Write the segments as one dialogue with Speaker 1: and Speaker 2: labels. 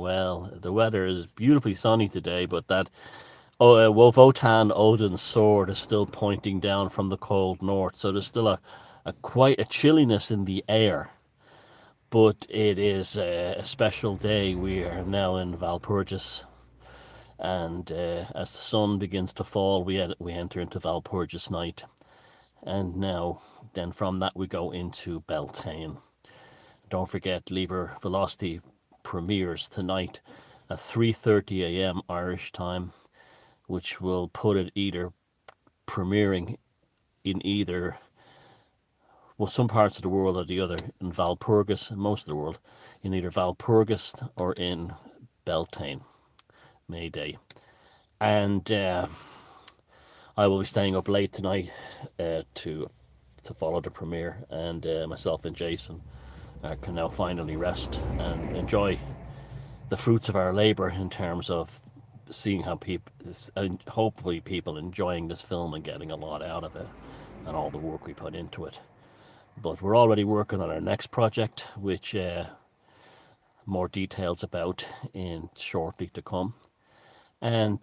Speaker 1: well. The weather is beautifully sunny today, but that Wotan Odin's sword is still pointing down from the cold north, so there's still a quite a chilliness in the air. But it is a special day. We are now in Valpurgis, and as the sun begins to fall, we enter into Valpurgis night, and now then from that we go into Beltane. Don't forget, Lever Velocity premieres tonight at 3:30 a.m. Irish time, which will put it either premiering in either, well, some parts of the world or the other, in Valpurgis, most of the world, in either Valpurgis or in Beltane, May Day. And I will be staying up late tonight to follow the premiere, and myself and Jason can now finally rest and enjoy the fruits of our labour in terms of seeing how people, and hopefully people enjoying this film and getting a lot out of it and all the work we put into it. But we're already working on our next project, which more details about in shortly to come. And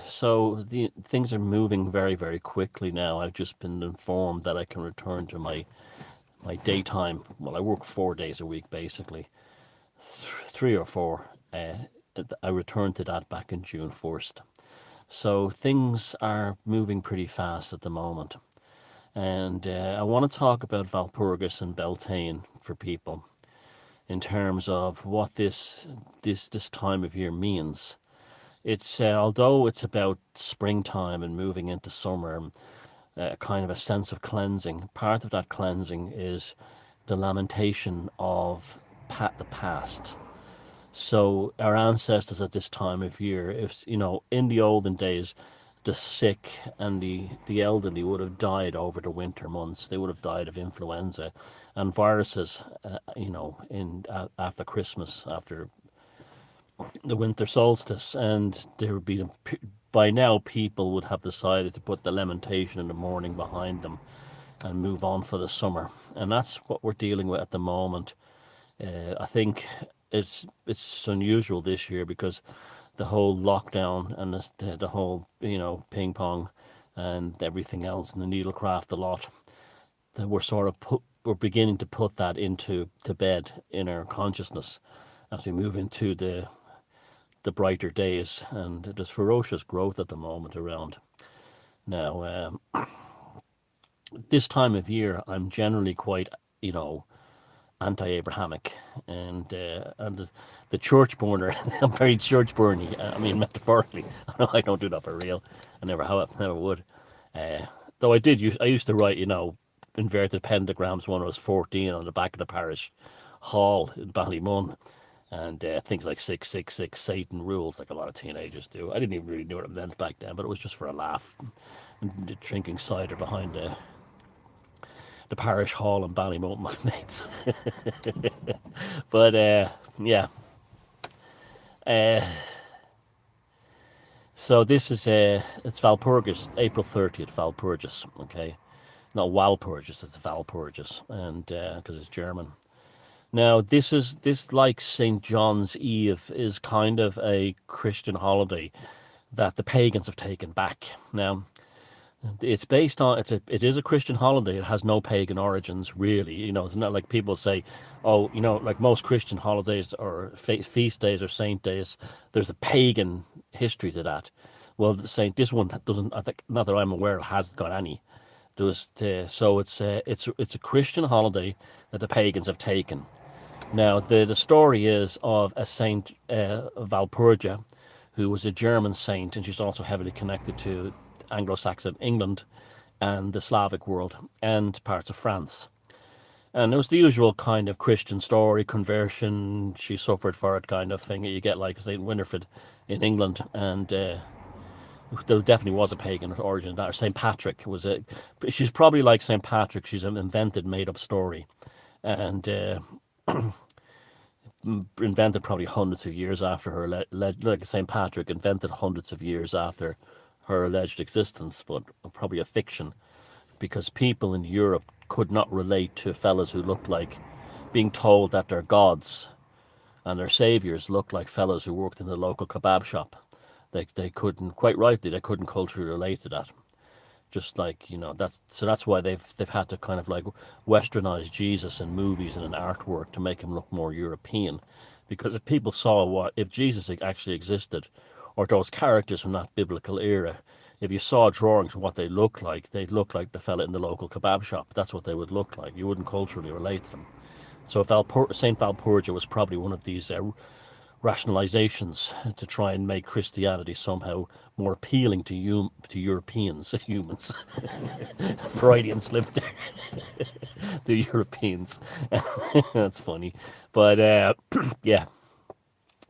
Speaker 1: so the things are moving very, very quickly now. I've just been informed that I can return to my daytime. Well, I work 4 days a week, basically. 3 or 4. I returned to that back in June 1st. So things are moving pretty fast at the moment. And I want to talk about Valpurgis and Beltane for people in terms of what this time of year means. It's although it's about springtime and moving into summer, kind of a sense of cleansing. Part of that cleansing is the lamentation of the past. So our ancestors at this time of year, if in the olden days, the sick and the elderly would have died over the winter months. They would have died of influenza and viruses, after Christmas, after the winter solstice, and there would be, by now people would have decided to put the lamentation in the morning behind them and move on for the summer, and that's what we're dealing with at the moment. I think it's unusual this year because the whole lockdown and the whole ping pong and everything else and the needlecraft a lot, that we're beginning to put that into bed in our consciousness as we move into the brighter days, and there's ferocious growth at the moment around. Now, this time of year, I'm generally quite, anti-Abrahamic, and the church burner. I'm very church burny. I mean, metaphorically. I don't do that for real. I never would. Though I used to write, inverted pentagrams when I was 14 on the back of the parish hall in Ballymun. And things like 666, Satan rules, like a lot of teenagers do. I didn't even really know what it meant back then, but it was just for a laugh. And drinking cider behind the parish hall in Ballymote, my mates. But yeah. So this is it's Valpurgis, April 30th, Valpurgis. Okay, not Walpurgis, it's Valpurgis, and because it's German. Now, this like St. John's Eve is kind of a Christian holiday that the pagans have taken back. Now, it's based on it is a Christian holiday. It has no pagan origins, really. It's not like people say, oh, like most Christian holidays or feast days or saint days, there's a pagan history to that. Well, this one doesn't. I think, not that I'm aware of, hasn't got any. So it's a Christian holiday that the pagans have taken. Now, the story is of a Saint Valpurga, who was a German saint, and she's also heavily connected to Anglo-Saxon England and the Slavic world and parts of France. And it was the usual kind of Christian story, conversion, she suffered for it kind of thing that you get like St. Winifred in England, and there definitely was a pagan origin. Or St. Patrick she's probably like St. Patrick, she's an invented, made-up story. And invented probably hundreds of years after her, like St. Patrick invented hundreds of years after her alleged existence, but probably a fiction, because people in Europe could not relate to fellas who looked like being told that their gods and their saviors looked like fellows who worked in the local kebab shop. They couldn't, quite rightly, they couldn't culturally relate to that. Just like, that's why they've had to kind of like westernize Jesus in movies and in artwork to make him look more European, because if people saw what if Jesus actually existed, or those characters from that biblical era, if you saw drawings of what they looked like, they'd look like the fella in the local kebab shop. That's what they would look like. You wouldn't culturally relate to them. So Saint Valpurga was probably one of these rationalizations to try and make Christianity somehow more appealing to Europeans, humans. Freudian slip there. To Europeans. That's funny. But yeah.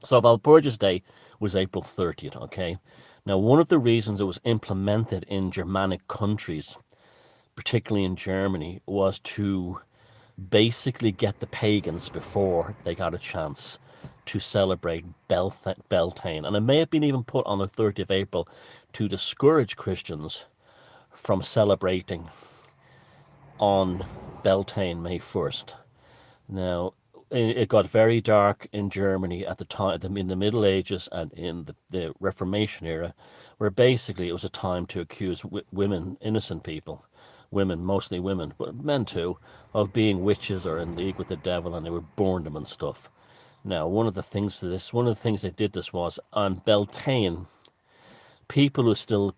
Speaker 1: So Walpurgis Day was April 30th, okay? Now, one of the reasons it was implemented in Germanic countries, particularly in Germany, was to basically get the pagans before they got a chance to celebrate Beltane. And it may have been even put on the 30th of April to discourage Christians from celebrating on Beltane, May 1st. Now, it got very dark in Germany at the time, in the Middle Ages and in the Reformation era, where basically it was a time to accuse women, innocent people, women, mostly women, but men too, of being witches or in league with the devil, and they would burn them and stuff. Now, one of the things they did this was on Beltane, people who still,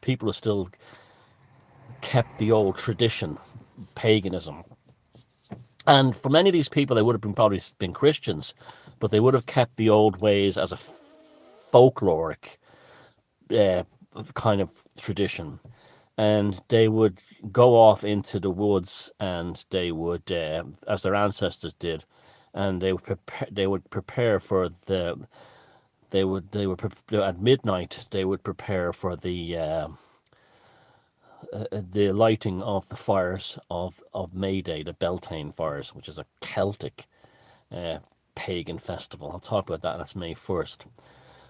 Speaker 1: people who still kept the old tradition, paganism. And for many of these people, they would have probably been Christians, but they would have kept the old ways as a folkloric uh, kind of tradition. And they would go off into the woods, and they would, as their ancestors did, and they would prepare for at midnight they would prepare for the lighting of the fires of May Day, the Beltane fires, which is a Celtic pagan festival. I'll talk about that. That's May 1st.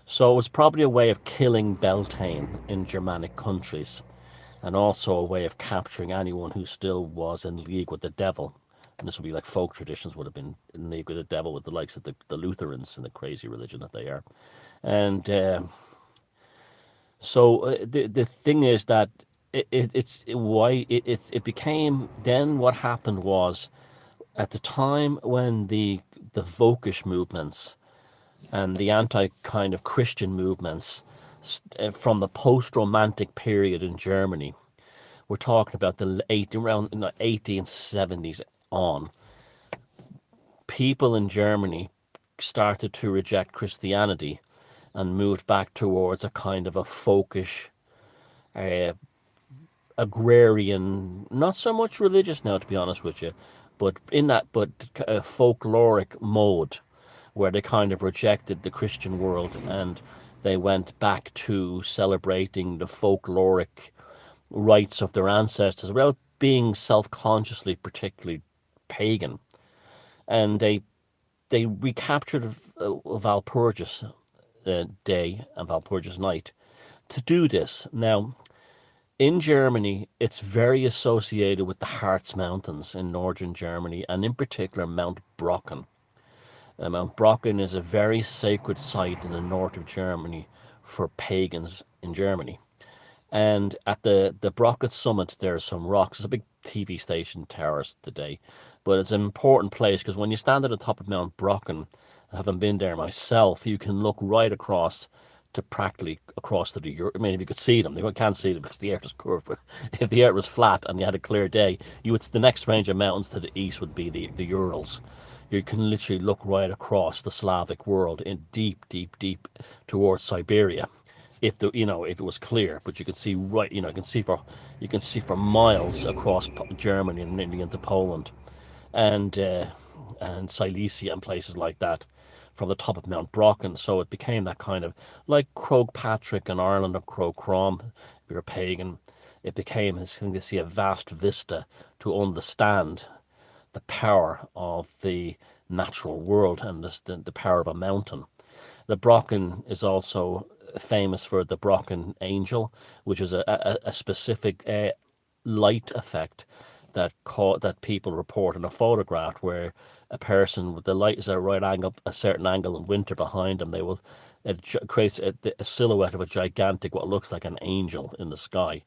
Speaker 1: So it was probably a way of killing Beltane in Germanic countries, and also a way of capturing anyone who still was in league with the devil. And this would be like folk traditions would have been in league with the devil, with the likes of the Lutherans and the crazy religion that they are. And the thing is that it became, then what happened was, at the time when the Völkisch movements and the anti kind of Christian movements from the post-Romantic period in Germany, we're talking about around the 1870s on, people in Germany started to reject Christianity and moved back towards a kind of a folkish, agrarian, not so much religious now, to be honest with you, but folkloric mode, where they kind of rejected the Christian world and they went back to celebrating the folkloric rites of their ancestors without being self-consciously particularly pagan. And they recaptured Walpurgis Day and Walpurgis Night to do this. Now, in Germany, it's very associated with the Harz Mountains in northern Germany, and in particular Mount Brocken. Mount Brocken is a very sacred site in the north of Germany for pagans in Germany. And at the Brocken summit, there are some rocks. It's a big TV station towers today, but it's an important place because when you stand at the top of Mount Brocken, having been there myself, you can look right across to practically across to the Europe. I mean, if you could see them, they can't see them because the earth is curved. But if the earth was flat and you had a clear day, the next range of mountains to the east would be the Urals. You can literally look right across the Slavic world in deep towards Siberia, if it was clear. But you could see right, you can see for miles across Germany and nearly into Poland, and Silesia and places like that, from the top of Mount Brocken. So it became that kind of like Croagh Patrick in Ireland, or Croagh Crom, if you're a pagan. It became this thing to see a vast vista, to understand the power of the natural world and the power of a mountain. The Brocken is also famous for the Brocken angel, which is a specific light effect that people report in a photograph where a person with the light is at a right angle, a certain angle in winter behind them, it creates a silhouette of a gigantic, what looks like an angel in the sky.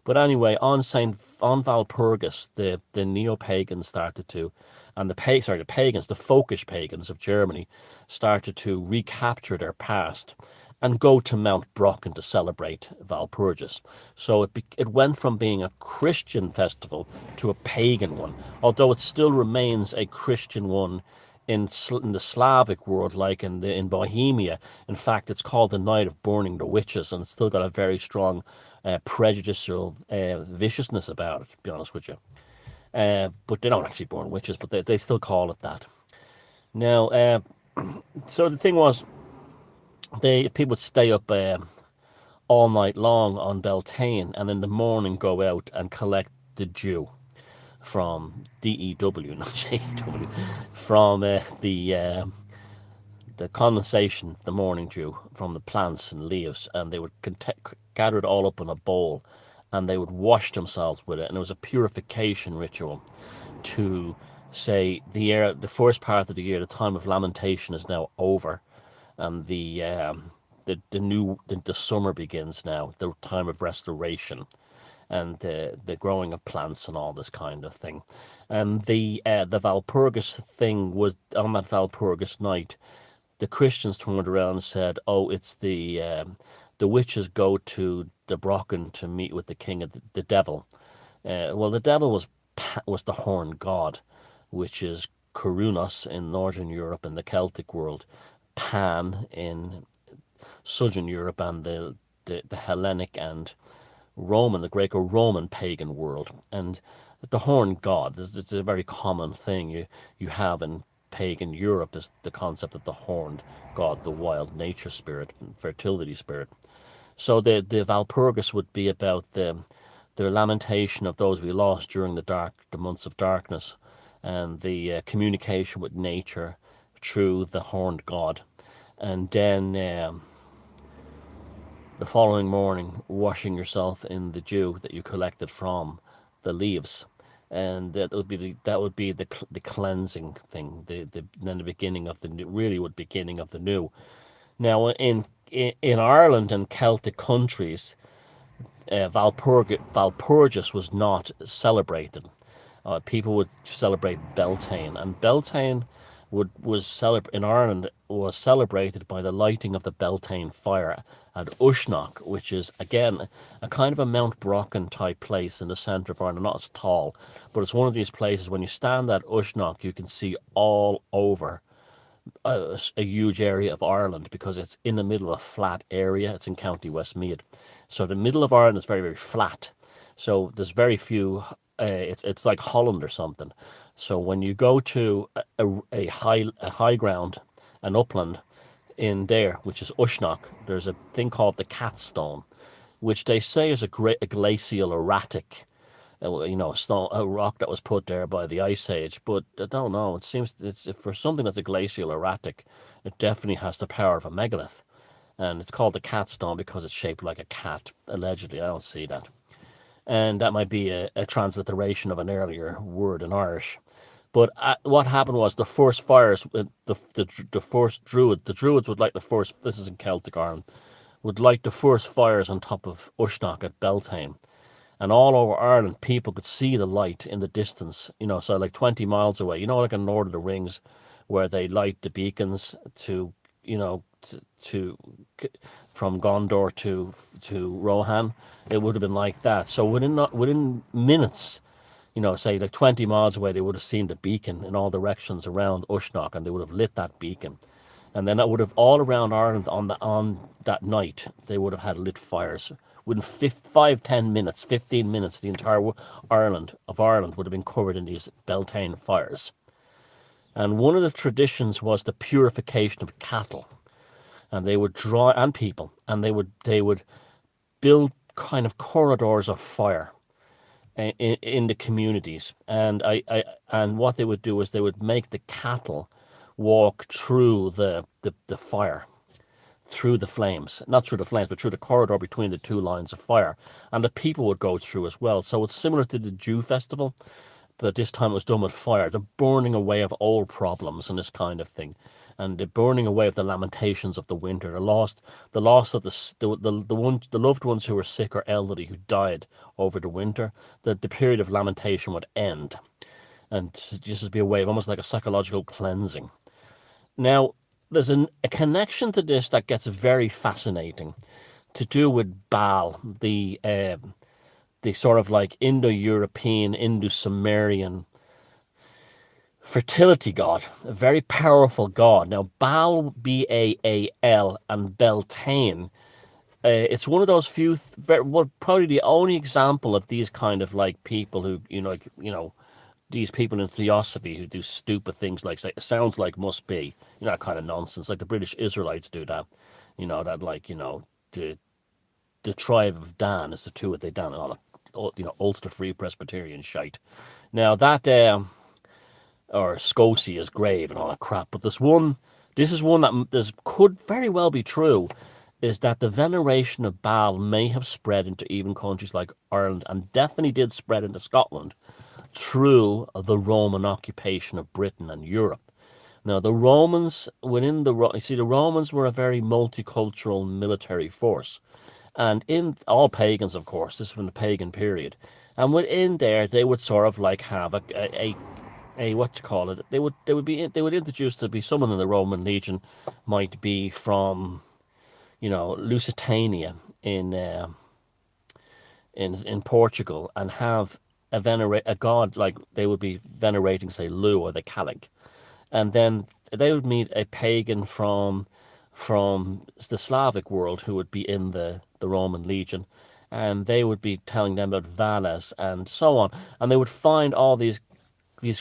Speaker 1: But anyway, on Valpurgis, the neo pagans started to, and the pagans, the folkish pagans of Germany, started to recapture their past and go to Mount Brocken to celebrate Valpurgis. So it went from being a Christian festival to a pagan one, although it still remains a Christian one in the Slavic world, like in Bohemia. In fact, it's called the Night of Burning the Witches, and it's still got a very strong prejudicial viciousness about it, to be honest with you. But they don't actually burn witches, but they still call it that. Now, so the thing was, people would stay up all night long on Beltane, and in the morning go out and collect the dew from DEW, not JEW, from the condensation, the morning dew from the plants and leaves, and they would gather it all up in a bowl, and they would wash themselves with it, and it was a purification ritual to say the first part of the year, the time of lamentation, is now over, and the summer begins now, the time of restoration, and the growing of plants and all this kind of thing. And the Valpurgis thing was on that Valpurgis night. The Christians turned around and said, "Oh, it's the witches go to the Brocken to meet with the king of the devil." Well, the devil was the horned god, which is Kurunos in Northern Europe and the Celtic world, Pan in Southern Europe, and the Hellenic and Roman, the Greco-Roman pagan world. And the horned god, it's a very common thing you have in pagan Europe, is the concept of the horned god, the wild nature spirit, fertility spirit. So the Valpurgis would be about the lamentation of those we lost during the months of darkness, and the communication with nature through the horned god. And then the following morning, washing yourself in the dew that you collected from the leaves, and that would be the cleansing thing. Then the beginning of the new, beginning of the new. Now in Ireland and Celtic countries, Valpurgis was not celebrated. People would celebrate Beltane, and Beltane in Ireland was celebrated by the lighting of the Beltane fire at Uisneach, which is again a kind of a Mount Brocken type place in the centre of Ireland. Not as tall, but it's one of these places when you stand at Uisneach, you can see all over a huge area of Ireland, because it's in the middle of a flat area. It's in County Westmeath, so the middle of Ireland is very, very flat. So there's very few. It's like Holland or something. So when you go to a high ground, an upland in there, which is Uisneach, there's a thing called the Cat Stone, which they say is a glacial erratic, a rock that was put there by the Ice Age. But I don't know. It seems for something that's a glacial erratic, it definitely has the power of a megalith, and it's called the Cat Stone because it's shaped like a cat. Allegedly, I don't see that. And that might be a transliteration of an earlier word in Irish. But what happened was the first fires, the first the Druids would light the first, this is in Celtic Ireland, would light the first fires on top of Uisneach at Beltane. And all over Ireland, people could see the light in the distance, so like 20 miles away, like in Lord of the Rings, where they light the beacons to from Gondor to Rohan. It would have been like that. So within minutes, say like 20 miles away, they would have seen the beacon in all directions around Uisneach, and they would have lit that beacon. And then that would have all around Ireland on that night, they would have had lit fires. Within 5-10 minutes, 15 minutes, the entire Ireland would have been covered in these Beltane fires. And one of the traditions was the purification of cattle, and they would and people, and they would build kind of corridors of fire in the communities, and and what they would do is they would make the cattle walk through the fire, through the flames, not through the flames, but through the corridor between the two lines of fire. And the people would go through as well. So it's similar to the Jew festival, but this time it was done with fire, the burning away of old problems and this kind of thing, and the burning away of the lamentations of the winter, the loss of the loved ones who were sick or elderly who died over the winter. The period of lamentation would end, and this would be a way of almost like a psychological cleansing. Now, there's a connection to this that gets very fascinating, to do with Baal, the sort of like Indo-European, Indo-Sumerian fertility god, a very powerful god. Now, Baal, Baal, and Beltane, it's one of those few, probably the only example of these kind of like people who, these people in theosophy who do stupid things like say, it sounds like must be, that kind of nonsense, like the British Israelites do that, that like, the tribe of Dan is the two that they Dan, and all Ulster Free Presbyterian shite. Now that, or Scotia's grave and all that crap, but this is one that could very well be true, is that the veneration of Baal may have spread into even countries like Ireland, and definitely did spread into Scotland through the Roman occupation of Britain and Europe. Now, the Romans, the Romans were a very multicultural military force. And in all pagans, of course, this is from the pagan period. And within there, they would sort of like have a what you call it? They would introduce to be someone in the Roman legion, might be from, Lusitania in Portugal, and have a god, like they would be venerating, say, Lu or the Calig. And then they would meet a pagan from the Slavic world who would be in the Roman legion, and they would be telling them about Valas and so on, and they would find all these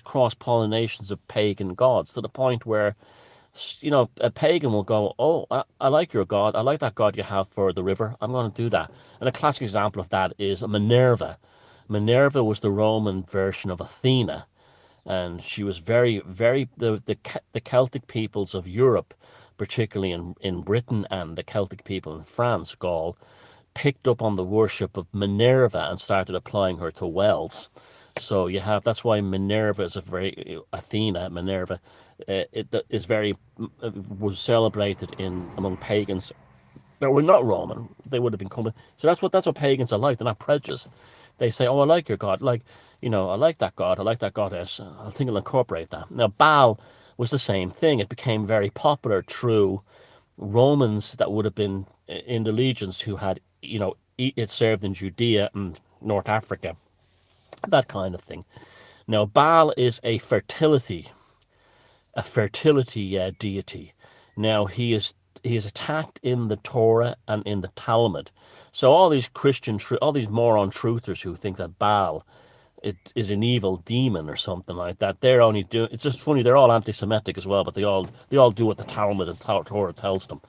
Speaker 1: cross-pollinations of pagan gods, to the point where, a pagan will go, oh, I like your god, I like that god you have for the river, I'm going to do that. And a classic example of that is Minerva. Minerva was the Roman version of Athena, and she was very, very, the Celtic peoples of Europe, particularly in Britain, and the Celtic people in France, Gaul, picked up on the worship of Minerva and started applying her to wells. So that's why Minerva is Minerva, was celebrated among pagans that were not Roman. They would have been coming. So that's what pagans are like. They're not prejudiced. They say, oh, I like your god. Like, I like that god. I like that goddess. I think I'll incorporate that. Now, Baal was the same thing. It became very popular through Romans that would have been in the legions who had, it served in Judea and North Africa, that kind of thing. Now, Baal is a fertility deity. Now, he is attacked in the Torah and in the Talmud. So all these all these moron truthers who think that Baal is an evil demon or something like that, they're only doing. It's just funny. They're all anti-Semitic as well, but they all do what the Talmud and Torah tells them,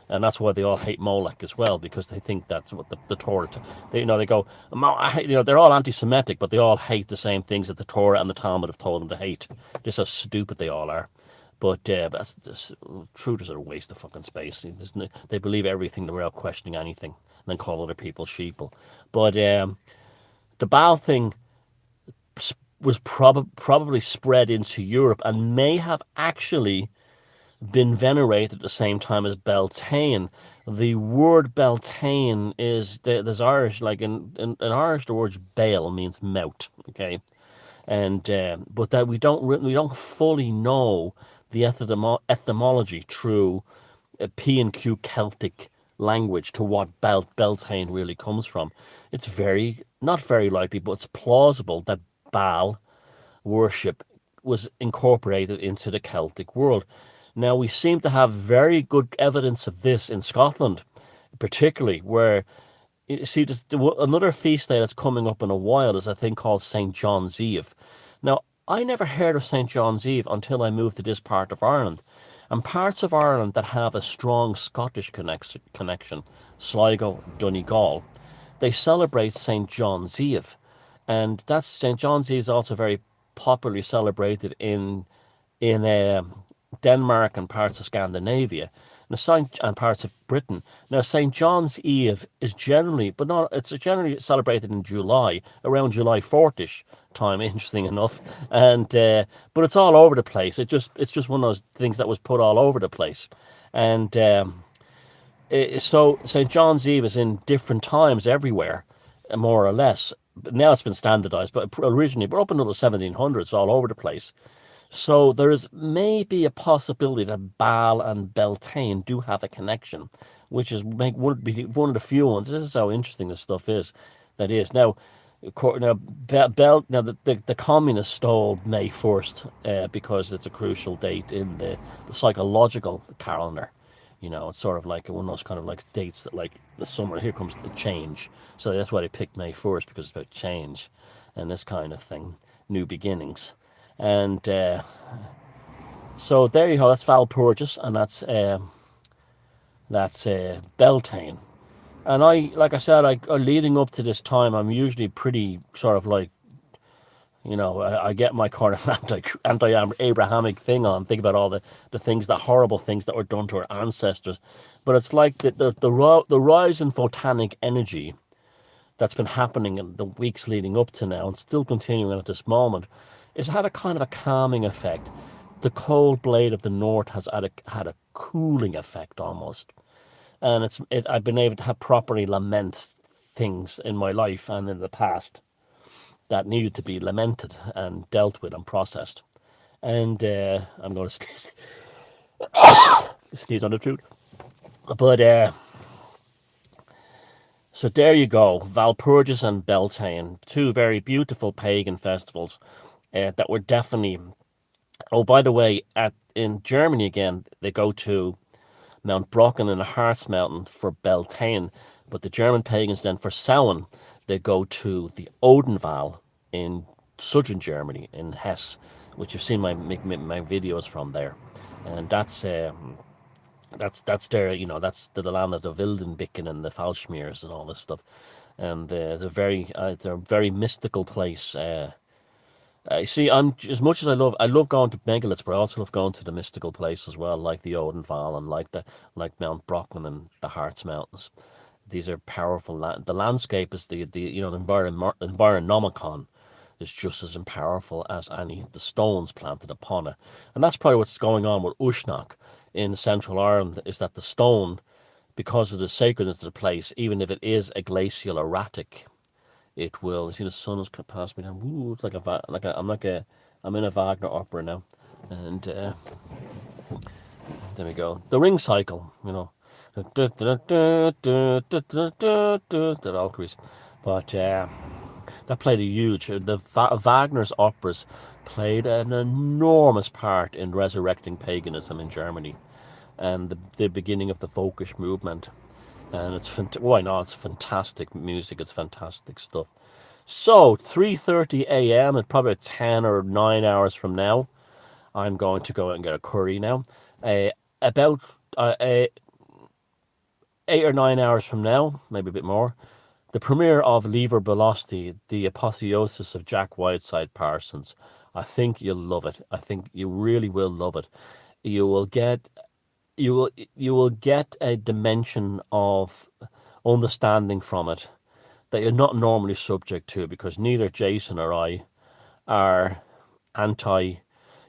Speaker 1: and that's why they all hate Molech as well, because they think that's what the Torah. They go. They're all anti-Semitic, but they all hate the same things that the Torah and the Talmud have told them to hate. Just how stupid they all are. But truthers are a waste of fucking space. They believe everything without questioning anything, and then call other people sheeple. But the Baal thing was probably spread into Europe, and may have actually been venerated at the same time as Beltane. The word Beltane there's Irish, like in Irish, the word Baal means mouth. Okay, and but that we don't fully know the etymology through P&Q Celtic language to what Beltane really comes from. It's not very likely, but it's plausible that Baal worship was incorporated into the Celtic world. Now, we seem to have very good evidence of this in Scotland, particularly, where, you see, another feast day that's coming up in a while is a thing called St. John's Eve. Now, I never heard of St. John's Eve until I moved to this part of Ireland. And parts of Ireland that have a strong Scottish connection, Sligo, Donegal, they celebrate St. John's Eve. And that's St. John's Eve is also very popularly celebrated in Denmark and parts of Scandinavia. Now, and parts of Britain. Now, St. John's Eve is generally, but not, it's generally celebrated in July, around July 4th-ish time, interesting enough. And, but it's all over the place. It's just one of those things that was put all over the place. And, so St. John's Eve is in different times everywhere, more or less. But now it's been standardized, but originally, but up until the 1700s, all over the place. So there is maybe a possibility that Baal and Beltane do have a connection, which is would be one of the few ones. This is how interesting this stuff is. That is now, now now the communists stole May 1st because it's a crucial date in the psychological calendar. You know, it's sort of like one of those kind of like dates that, like, the summer, here comes the change. So that's why they picked May 1st, because it's about change and this kind of thing, new beginnings. And so there you go, that's Valpurgis, and that's Beltane. And like I said, leading up to this time, I'm usually pretty sort of like, you know, I get my kind of anti-Abrahamic thing on, think about all the things, the horrible things that were done to our ancestors. But it's like the rise in photonic energy that's been happening in the weeks leading up to now and still continuing at this moment, it's had a kind of a calming effect. The cold blade of the north has had a cooling effect almost. And I've been able to have properly lament things in my life and in the past that needed to be lamented and dealt with and processed. And I'm going to sneeze on the truth. But so there you go, Valpurgis and Beltane, two very beautiful pagan festivals that were definitely. Oh, by the way, in Germany again, they go to Mount Brocken in the Harz Mountain for Beltane, but the German pagans then for Samhain, they go to the Odenwald in southern Germany, in Hesse, which you've seen my videos from there, and that's their, you know, that's the land of the Wildenbicken and the Falschmeers and all this stuff, and it's a very mystical place. You see, as much as I love going to megaliths, but I also love going to the mystical place as well, like the Odenwald and like Mount Brocken and the Harz Mountains. These are powerful. The landscape is the you know, the environomicon is just as powerful as the stones planted upon it, and that's probably what's going on with Uisneach in Central Ireland. Is that the stone, because of the sacredness of the place, even if it is a glacial erratic, it will. You see, the sun has passed me down. Ooh, it's I'm in a Wagner opera now, and there we go. The ring cycle, you know, the Valkyries, but that played a huge. Wagner's operas played an enormous part in resurrecting paganism in Germany, and the beginning of the folkish movement. And why not? It's fantastic music. It's fantastic stuff. So 3:30 a.m. and probably 10 or 9 hours from now, I'm going to go out and get a curry now. About 8 or 9 hours from now, maybe a bit more, the premiere of Lever Belosti, the apotheosis of Jack Whiteside Parsons. I think you'll love it. I think you really will love it. You will get a dimension of understanding from it that you're not normally subject to, because neither Jason or I are anti,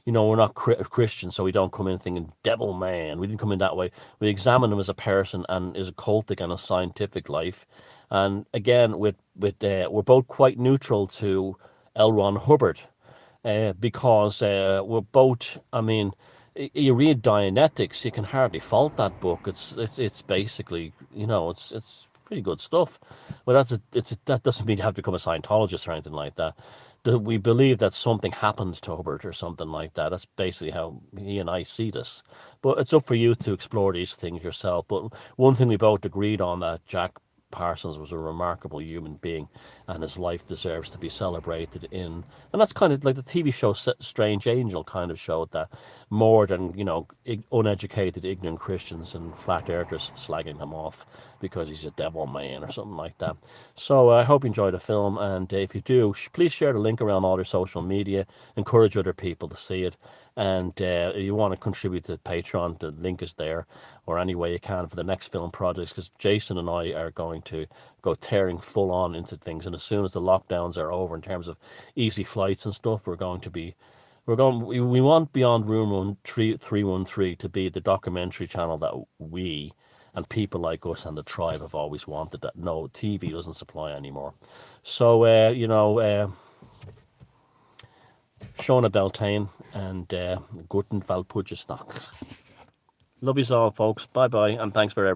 Speaker 1: you know, we're not Christians, so we don't come in thinking devil man. We didn't come in that way. We examine him as a person and his occultic and a scientific life. And again, we're both quite neutral to L. Ron Hubbard, because we're both. I mean, you read Dianetics, you can hardly fault that book. It's basically, you know, it's pretty good stuff. But that doesn't mean you have to become a Scientologist or anything like that. We believe that something happened to Hubbard or something like that. That's basically how he and I see this. But it's up for you to explore these things yourself. But one thing we both agreed on, that Jack Parsons was a remarkable human being, and his life deserves to be celebrated in. And that's kind of like the TV show Strange Angel kind of showed that, more than, you know, uneducated, ignorant Christians and flat earthers slagging him off because he's a devil man or something like that. So I hope you enjoyed the film, and if you do, please share the link around all your social media, encourage other people to see it, And you want to contribute to Patreon, the link is there, or any way you can for the next film projects, because Jason and I are going to go tearing full on into things. And as soon as the lockdowns are over in terms of easy flights and stuff, we want Beyond Room 313 to be the documentary channel that we and people like us and the tribe have always wanted, that no TV doesn't supply anymore. So, Shona Beltane and Guten Valpurgis. Love you all, folks. Bye bye, and thanks for everything.